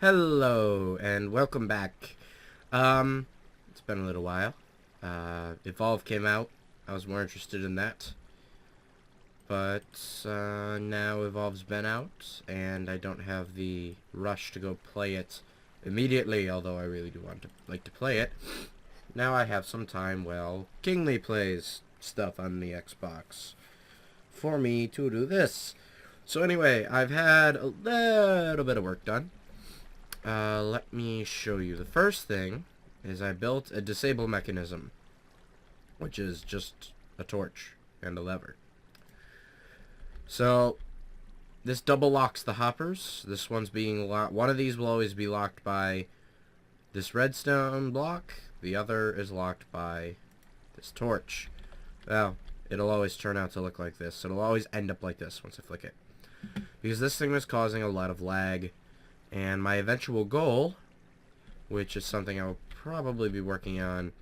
Hello and welcome back. It's been a little while. Evolve came out. I was more interested in that. But now Evolve's been out and I don't have the rush to go play it immediately, although I really do like to play it. Now I have some time while Kingly plays stuff on the Xbox for me to do this. So anyway, I've had a little bit of work done. Let me show you. The first thing is I built a disable mechanism, which is just a torch and a lever. So this double locks the hoppers. This one's being locked. One of these will always be locked by this redstone block. The other is locked by this torch. Well, it'll always turn out to look like this. It'll always end up like this once I flick it, because this thing was causing a lot of lag. And my eventual goal, which is something I will probably be working on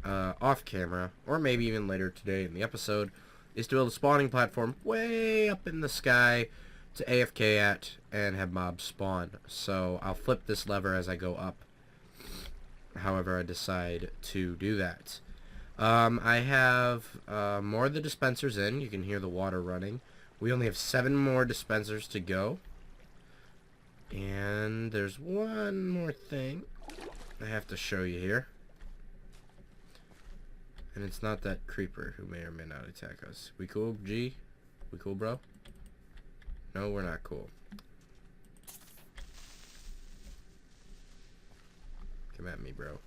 off camera, or maybe even later today in the episode, is to build a spawning platform way up in the sky to AFK at and have mobs spawn. So I'll flip this lever as I go up, however I decide to do that. I have more of the dispensers in. You can hear the water running. We only have 7 more dispensers to go. And there's one more thing I have to show you here. And it's not that creeper who may or may not attack us. We cool, G? We cool, bro? No, we're not cool. Come at me, bro.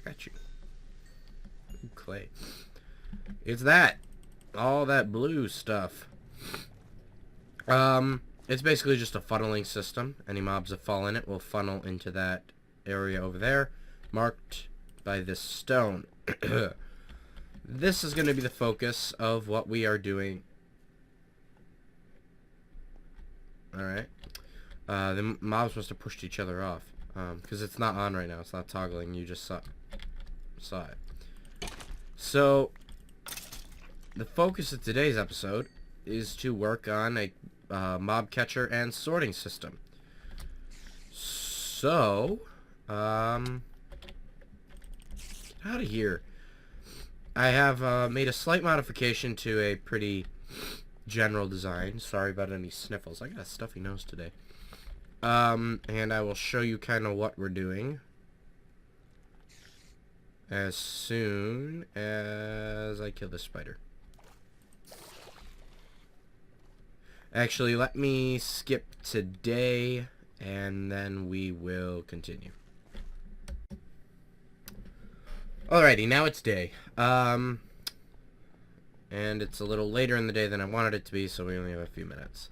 Got you. Ooh, clay. It's that. All that blue stuff. It's basically just a funneling system. Any mobs that fall in it will funnel into that area over there, marked by this stone. This is going to be the focus of what we are doing. Alright. The mobs must have pushed each other off. Because it's not on right now. It's not toggling. You just saw it. So, the focus of today's episode is to work on a mob catcher and sorting system. So, out of here. I have made a slight modification to a pretty general design. Sorry about any sniffles. I got a stuffy nose today. And I will show you kind of what we're doing as soon as I kill this spider. Actually, let me skip today, and then we will continue. Alrighty, now it's day. And it's a little later in the day than I wanted it to be, so we only have a few minutes.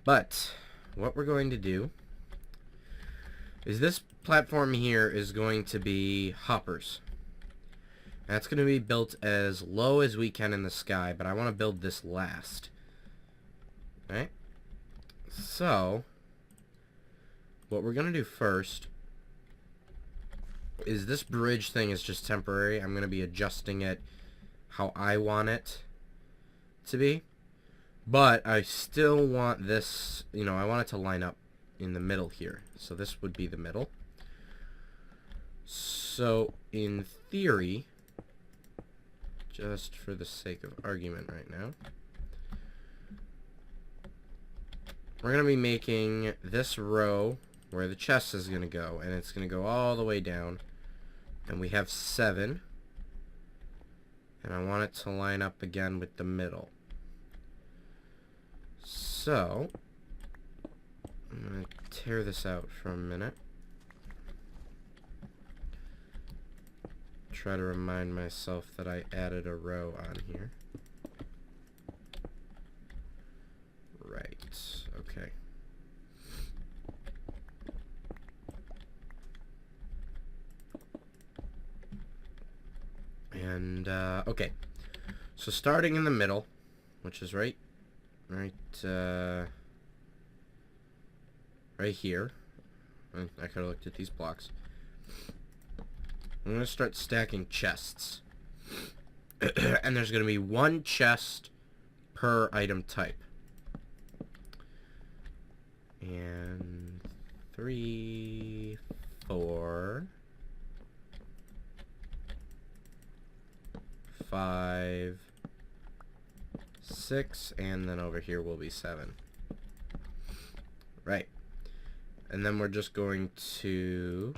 But, what we're going to do is this platform here is going to be hoppers. That's going to be built as low as we can in the sky, but I want to build this last. Alright, so what we're going to do first is this bridge thing is just temporary. I'm going to be adjusting it how I want it to be. But I still want this, you know, I want it to line up in the middle here. So this would be the middle. So in theory, just for the sake of argument right now, we're going to be making this row where the chest is going to go, and it's going to go all the way down. And we have 7. And I want it to line up again with the middle. So, I'm going to tear this out for a minute. Try to remind myself that I added a row on here. Right, okay. And, okay. So starting in the middle, which is right here. I could have looked at these blocks. I'm going to start stacking chests. And there's going to be 1 chest per item type. And 3, 4, 5, 6, and then over here will be 7. Right. And then we're just going to...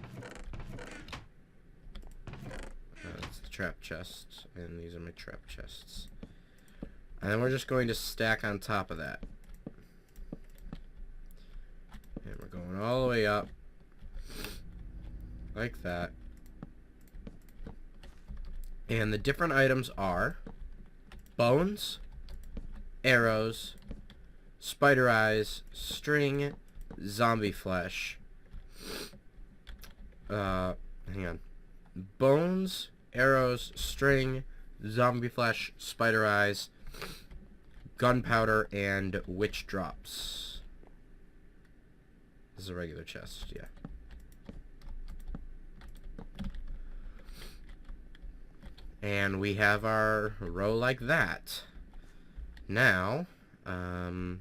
that's the trap chest, and these are my trap chests. And then we're just going to stack on top of that. And we're going all the way up. Like that. And the different items are bones, arrows, spider eyes, string, zombie flesh. Hang on. Bones, arrows, string, zombie flesh, spider eyes, gunpowder, and witch drops. This is a regular chest, yeah. And we have our row like that. Now, I'll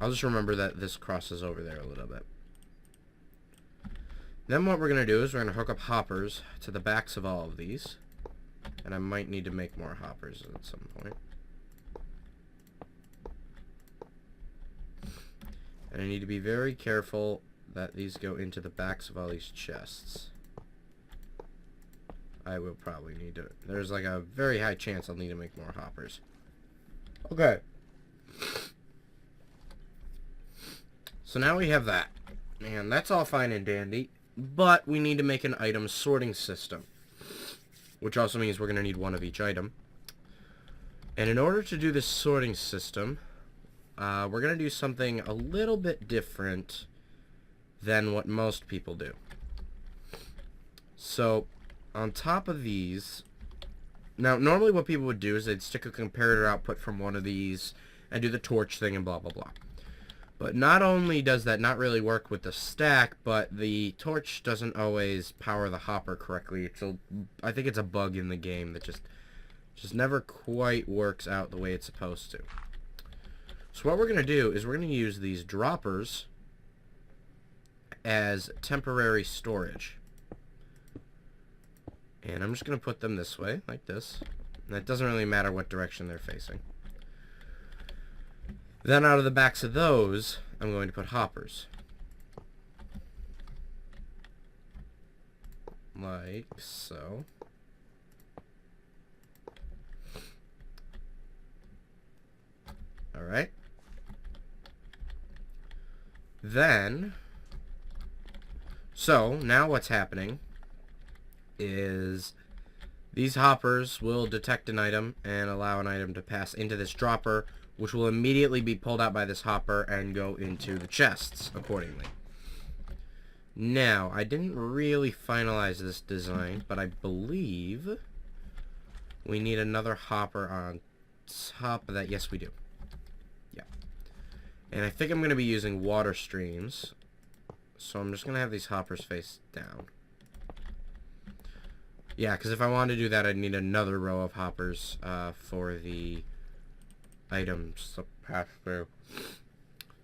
just remember that this crosses over there a little bit. Then what we're going to do is we're going to hook up hoppers to the backs of all of these. And I might need to make more hoppers at some point. And I need to be very careful that these go into the backs of all these chests. I will probably need to... There's like a very high chance I'll need to make more hoppers. Okay. So now we have that. And that's all fine and dandy. But we need to make an item sorting system. Which also means we're going to need one of each item. And in order to do this sorting system, we're going to do something a little bit different than what most people do. So... on top of these, now normally what people would do is they'd stick a comparator output from one of these and do the torch thing and blah blah blah. But not only does that not really work with the stack, but the torch doesn't always power the hopper correctly. I think it's a bug in the game that just never quite works out the way it's supposed to. So what we're going to do is we're going to use these droppers as temporary storage. And I'm just going to put them this way, like this. And it doesn't really matter what direction they're facing. Then out of the backs of those, I'm going to put hoppers. Like so. Alright. Then, so now what's happening is these hoppers will detect an item and allow an item to pass into this dropper, which will immediately be pulled out by this hopper and go into the chests accordingly. Now, I didn't really finalize this design, but I believe we need another hopper on top of that. Yes, we do. Yeah. And I think I'm going to be using water streams, so I'm just going to have these hoppers face down. Yeah, because if I wanted to do that, I'd need another row of hoppers for the items to pass through.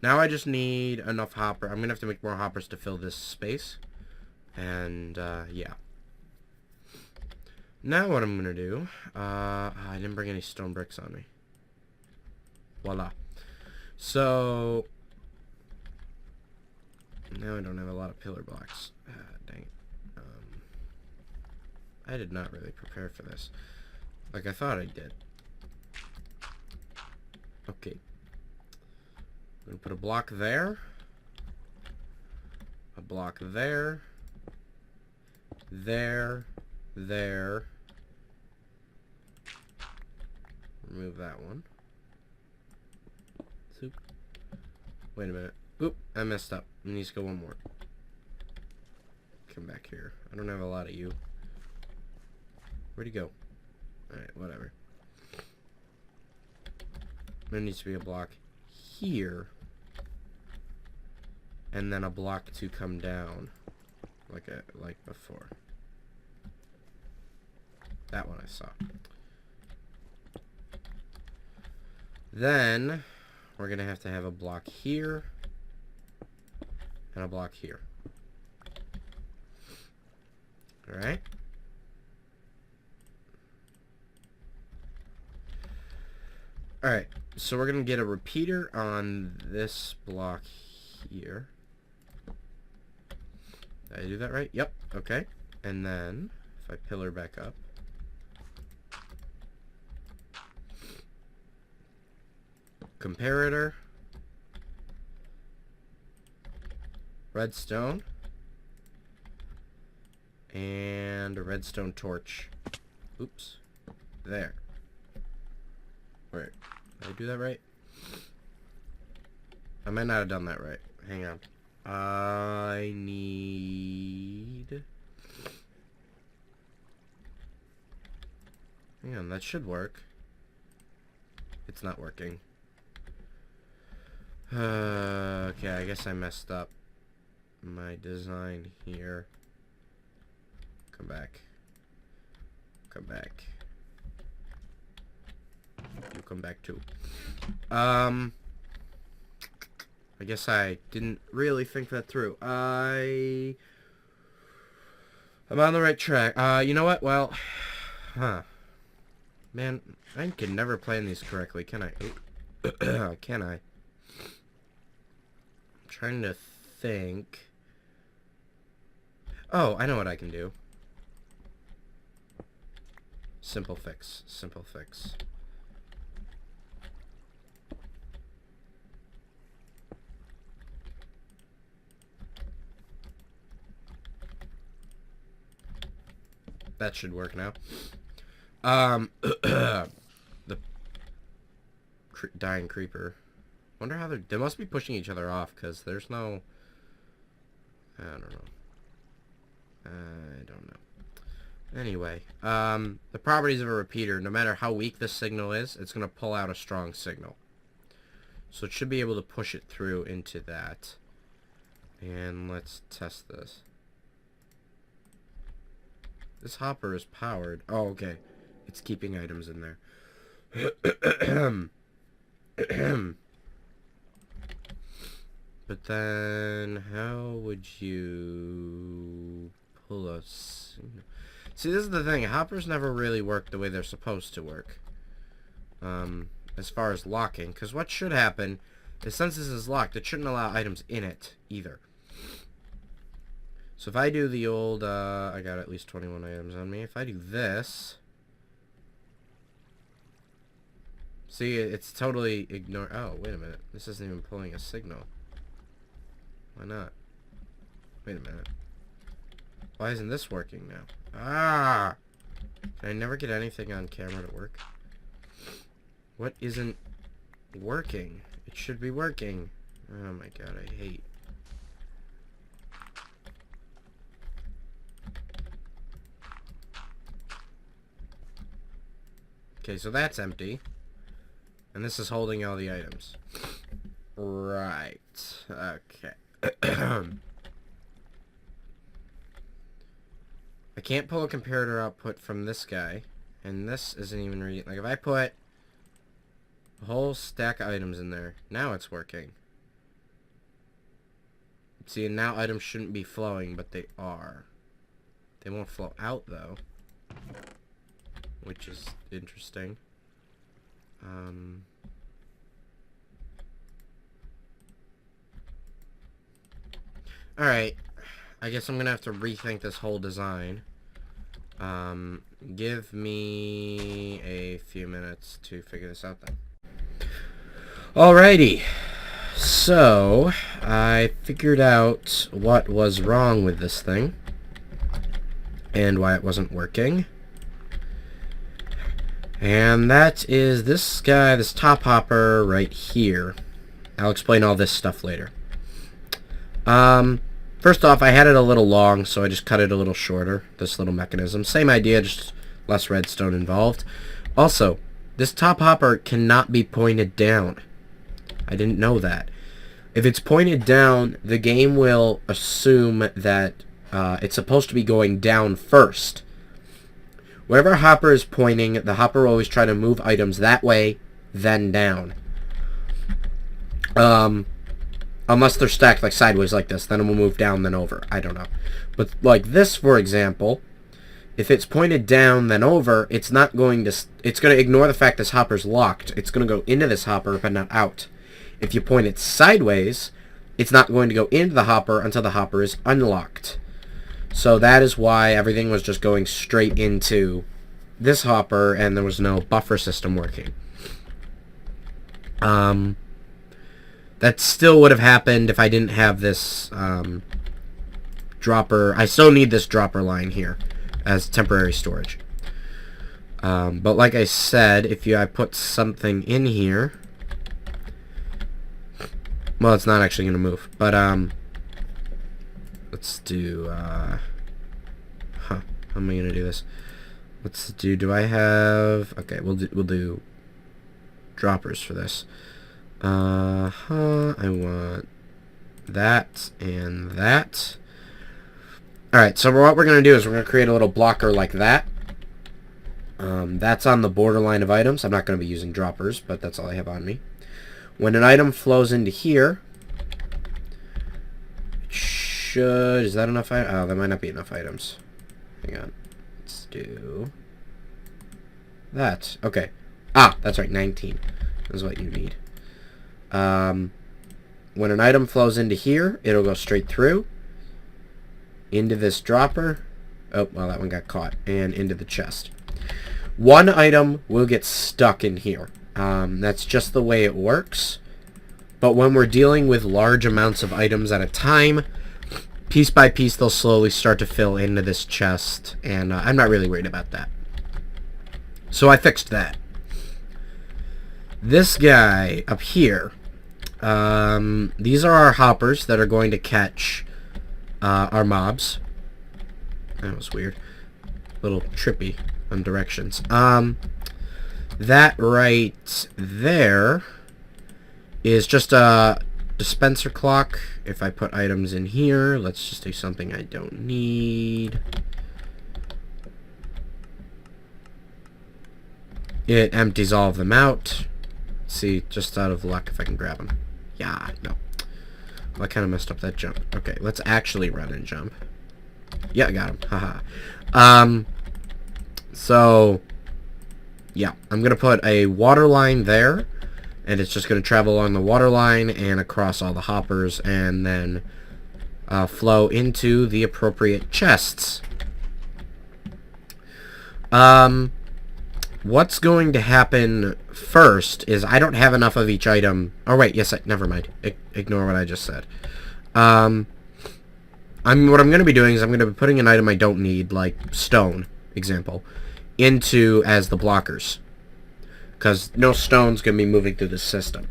Now I just need enough hopper. I'm going to have to make more hoppers to fill this space. And, yeah. Now what I'm going to do... I didn't bring any stone bricks on me. Voila. So... now I don't have a lot of pillar blocks. Dang it. I did not really prepare for this. Like I thought I did. Okay. I'm going to put a block there. A block there. There. There. Remove that one. Soup. Wait a minute. Oop, I messed up. It needs to go one more. Come back here. I don't have a lot of you. Where'd he go? Alright, whatever. There needs to be a block here. And then a block to come down. Like before. That one I saw. Then we're gonna have to have a block here and a block here. Alright. Alright, so we're going to get a repeater on this block here. Did I do that right? Yep, okay. And then, if I pillar back up, comparator, redstone, and a redstone torch. Oops. There. Wait, did I do that right? I might not have done that right. Hang on. I need... Hang on, that should work. It's not working. Okay, I guess I messed up my design here. Come back. Come back. You come back too. I guess I didn't really think that through. I'm on the right track. You know what? Well, man, I can never plan these correctly, can I? Can I? I'm trying to think. Oh, I know what I can do. Simple fix. Simple fix. That should work now. The dying creeper. Wonder how they must be pushing each other off, because there's no... I don't know. I don't know. Anyway, the properties of a repeater, no matter how weak the signal is, it's going to pull out a strong signal. So it should be able to push it through into that. And let's test this. This hopper is powered. Oh, okay. It's keeping items in there. But then, how would you pull a signal? See, this is the thing. Hoppers never really work the way they're supposed to work. As far as locking. Because what should happen is, since this is locked, it shouldn't allow items in it either. So if I do the old, I got at least 21 items on me. If I do this, see, it's totally ignore. Oh, wait a minute. This isn't even pulling a signal. Why not? Wait a minute. Why isn't this working now? Ah! Can I never get anything on camera to work? What isn't working? It should be working. Oh my god, I hate. Okay, so that's empty. And this is holding all the items. Right. Okay. I can't pull a comparator output from this guy. And this isn't even reading. Like, if I put a whole stack of items in there, now it's working. See, and now items shouldn't be flowing, but they are. They won't flow out, though. Which is interesting. Alright. I guess I'm gonna have to rethink this whole design. Give me a few minutes to figure this out then. Alrighty. So, I figured out what was wrong with this thing. And why it wasn't working. And that is this guy, this top hopper right here. I'll explain all this stuff later. First off, I had it a little long, so I just cut it a little shorter, this little mechanism. Same idea, just less redstone involved. Also, this top hopper cannot be pointed down. I didn't know that. If it's pointed down, the game will assume that it's supposed to be going down first. Wherever hopper is pointing, the hopper will always try to move items that way, then down. Unless they're stacked like sideways like this, then it will move down then over. I don't know. But like this, for example, if it's pointed down then over, it's not going to... It's going to ignore the fact this hopper's locked. It's going to go into this hopper, but not out. If you point it sideways, it's not going to go into the hopper until the hopper is unlocked. So that is why everything was just going straight into this hopper, and there was no buffer system working. That still would have happened if I didn't have this dropper. I still need this dropper line here as temporary storage. But like I said, if I put something in here, well, it's not actually going to move. But let's do. How am I going to do this? Let's do. Do I have? Okay, we'll do droppers for this. I want that and that. Alright, so what we're going to do is we're going to create a little blocker like that. That's on the borderline of items. I'm not going to be using droppers, but that's all I have on me. When an item flows into here, it should... Is that enough? Oh, that might not be enough items. Hang on. Let's do that. Okay. Ah, that's right, 19 is what you need. When an item flows into here, it'll go straight through into this dropper. Oh, well, that one got caught. And into the chest. One item will get stuck in here. That's just the way it works. But when we're dealing with large amounts of items at a time, piece by piece, they'll slowly start to fill into this chest. And I'm not really worried about that. So I fixed that. This guy up here, these are our hoppers that are going to catch our mobs. That was weird. A little trippy on directions. That right there is just a dispenser clock. If I put items in here, let's just do something I don't need. It empties all of them out. See, just out of luck if I can grab them. Yeah, no. Well, I kind of messed up that jump. Okay, let's actually run and jump. Yeah, I got him. Haha. So, yeah. I'm going to put a water line there. And it's just going to travel along the water line and across all the hoppers. And then flow into the appropriate chests. What's going to happen first is I don't have enough of each item. Oh, wait. Yes, never mind. Ignore what I just said. What I'm going to be doing is I'm going to be putting an item I don't need, like stone, example, into as the blockers. Because no stone's going to be moving through this system.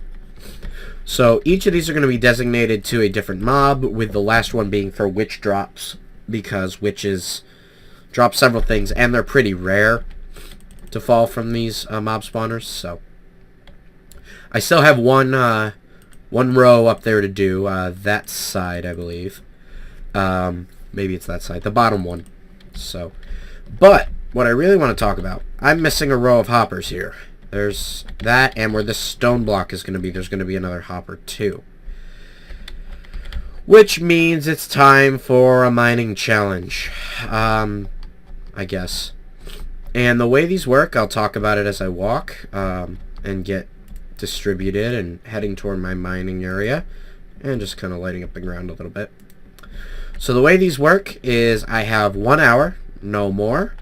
So each of these are going to be designated to a different mob, with the last one being for witch drops. Because witches drop several things, and they're pretty rare to fall from these mob spawners. So I still have one row up there to do. That side, I believe. Maybe it's that side, the bottom one. So, but what I really want to talk about, I'm missing a row of hoppers here. There's that, and where this stone block is going to be, there's going to be another hopper too. Which means it's time for a mining challenge. I guess. And the way these work, I'll talk about it as I walk, and get distributed and heading toward my mining area, and just kind of lighting up the ground a little bit. So the way these work is I have 1 hour, no more,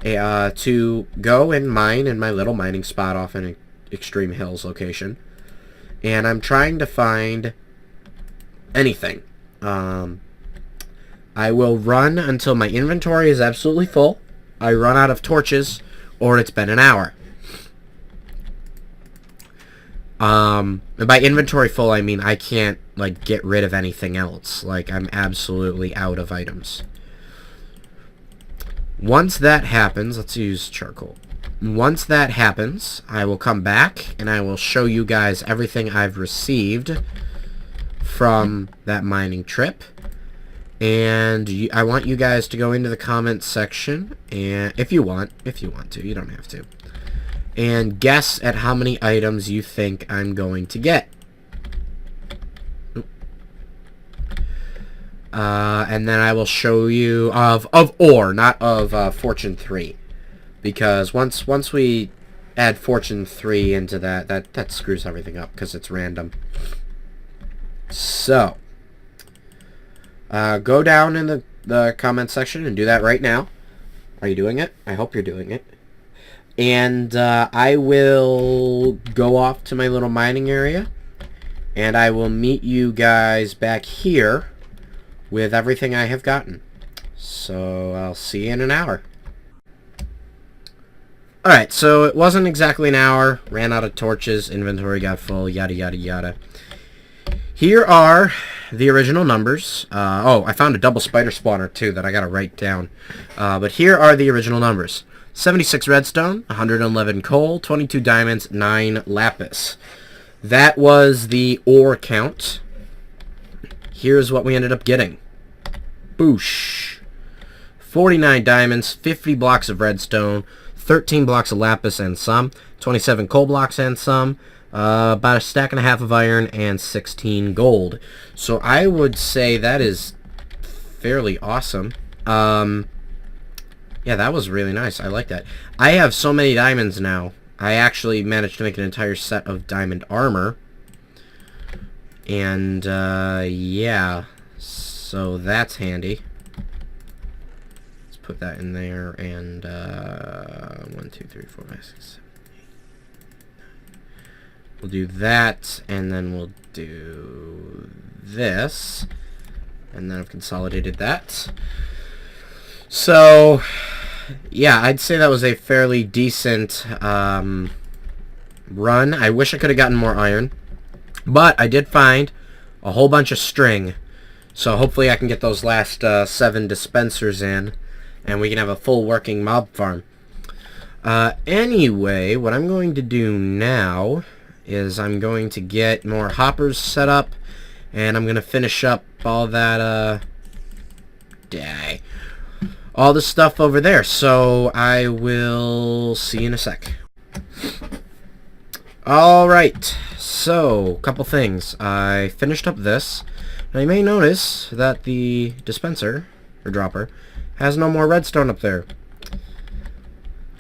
to go and mine in my little mining spot off in Extreme Hills location. And I'm trying to find anything. I will run until my inventory is absolutely full. I run out of torches, or it's been an hour. And by inventory full, I mean I can't, like, get rid of anything else. Like, I'm absolutely out of items. Once that happens, let's use charcoal. Once that happens, I will come back, and I will show you guys everything I've received from that mining trip. And I want you guys to go into the comments section, and if you want to, you don't have to, and guess at how many items you think I'm going to get. and then I will show you of ore, not of Fortune 3. Because once we add Fortune 3 into that screws everything up because it's random. So, go down in the comment section and do that right now. Are you doing it? I hope you're doing it. And I will go off to my little mining area, and I will meet you guys back here with everything I have gotten. So I'll see you in an hour. Alright, so it wasn't exactly an hour. Ran out of torches, inventory got full, yada yada yada. Here are the original numbers. Oh, I found a double spider spawner too that I gotta write down. But here are the original numbers. 76 redstone, 111 coal, 22 diamonds, 9 lapis. That was the ore count. Here's what we ended up getting. Boosh. 49 diamonds, 50 blocks of redstone, 13 blocks of lapis and some, 27 coal blocks and some, about a stack and a half of iron, and 16 gold. So I would say that is fairly awesome. Yeah, that was really nice. I like that. I have so many diamonds now. I actually managed to make an entire set of diamond armor. And, yeah. So that's handy. Let's put that in there. And, 1, 2, 3, 4, 5, 6, 7, 8, 9. We'll do that. And then we'll do this. And then I've consolidated that. So, yeah, I'd say that was a fairly decent run. I wish I could have gotten more iron. But I did find a whole bunch of string. So hopefully I can get those last 7 dispensers in. And we can have a full working mob farm. Anyway, what I'm going to do now is I'm going to get more hoppers set up. And I'm going to finish up all that, all the stuff over there. So I will see you in a sec. Alright, so a couple things. I finished up this. Now you may notice that the dispenser, or dropper, has no more redstone up there.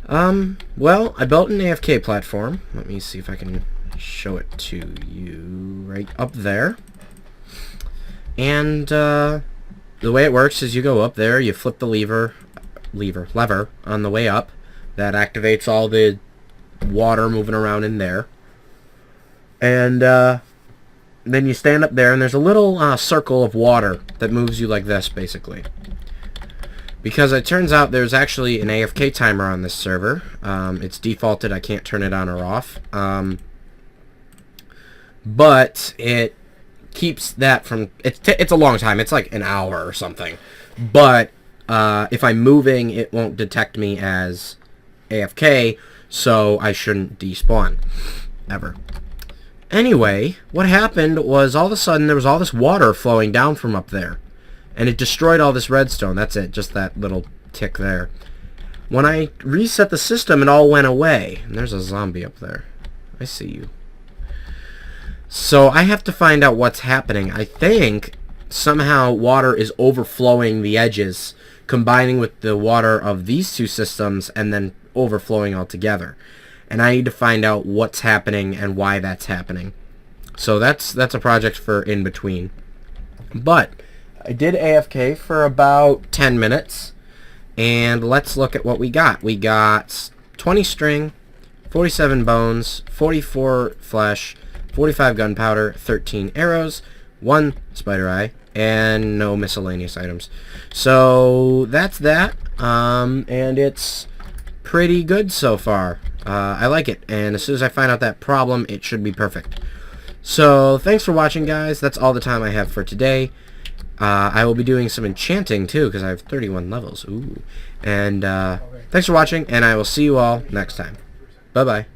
Well, I built an AFK platform. Let me see if I can show it to you right up there. And, the way it works is you go up there, you flip the lever on the way up. That activates all the water moving around in there. And then you stand up there, and there's a little circle of water that moves you like this, basically. Because it turns out there's actually an AFK timer on this server. It's defaulted, I can't turn it on or off. But it keeps that from... It's a long time. It's like an hour or something. But if I'm moving, it won't detect me as AFK, so I shouldn't despawn. Ever. Anyway, what happened was all of a sudden there was all this water flowing down from up there. And it destroyed all this redstone. That's it. Just that little tick there. When I reset the system, it all went away. And there's a zombie up there. I see you. So I have to find out what's happening. I think somehow water is overflowing the edges, combining with the water of these two systems, and then overflowing altogether. And I need to find out what's happening and why that's happening. So that's a project for in between. But I did AFK for about 10 minutes. And let's look at what we got. We got 20 string, 47 bones, 44 flesh, 45 gunpowder, 13 arrows, 1 spider eye, and no miscellaneous items. So that's that. And it's pretty good so far. I like it. And as soon as I find out that problem, it should be perfect. So thanks for watching, guys. That's all the time I have for today. I will be doing some enchanting too, because I have 31 levels. Ooh. And thanks for watching, and I will see you all next time. Bye-bye.